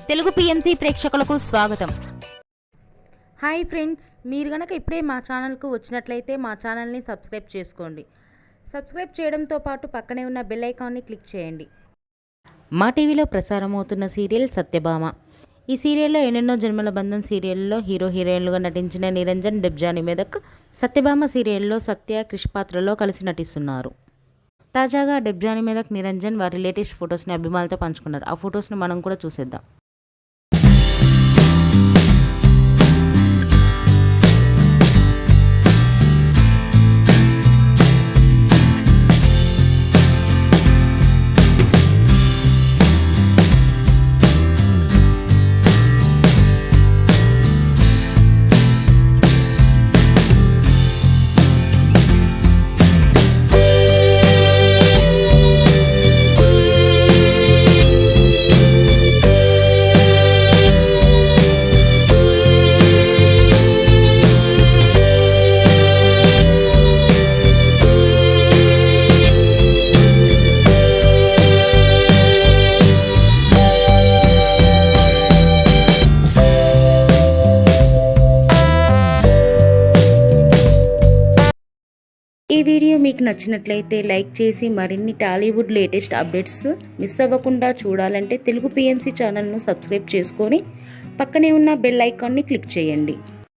Telugu PMC ప్రేక్షకులకు స్వాగతం. Hi friends, మీరు గనక ఇప్పుడే మా ఛానల్కు వచ్చినట్లయితే మా ఛానల్ని సబ్స్క్రైబ్ చేసుకోండి. సబ్స్క్రైబ్ చేయడంతో పాటు పక్కనే ఉన్న బెల్ ఐకాన్ని క్లిక్ చేయండి. మా టీవీలో ప్రసారమవుతున్న సీరియల్ సత్యభామ. ఈ సీరియల్లో ఎన్నెన్నో జన్మల బంధం సీరియల్లో హీరో హీరోయిన్లుగా నటించిన నిరంజన్, డెబ్జానీ మెదక్ సత్యభామ సీరియల్లో సత్య, క్రిష్ పాత్రలో కలిసి నటిస్తున్నారు. తాజాగా డెబ్జానీ మెదక్, నిరంజన్ వారి లేటెస్ట్ ఫొటోస్ని అభిమానులతో పంచుకున్నారు. ఆ ఫొటోస్ని మనం కూడా చూసేద్దాం. ఈ వీడియో మీకు నచ్చినట్లయితే లైక్ చేసి మరిన్ని టాలీవుడ్ లేటెస్ట్ అప్డేట్స్ మిస్ అవ్వకుండా చూడాలంటే తెలుగు పిఎంసి ఛానల్ను సబ్స్క్రైబ్ చేసుకొని పక్కనే ఉన్న బెల్ ఐకాన్ని క్లిక్ చేయండి.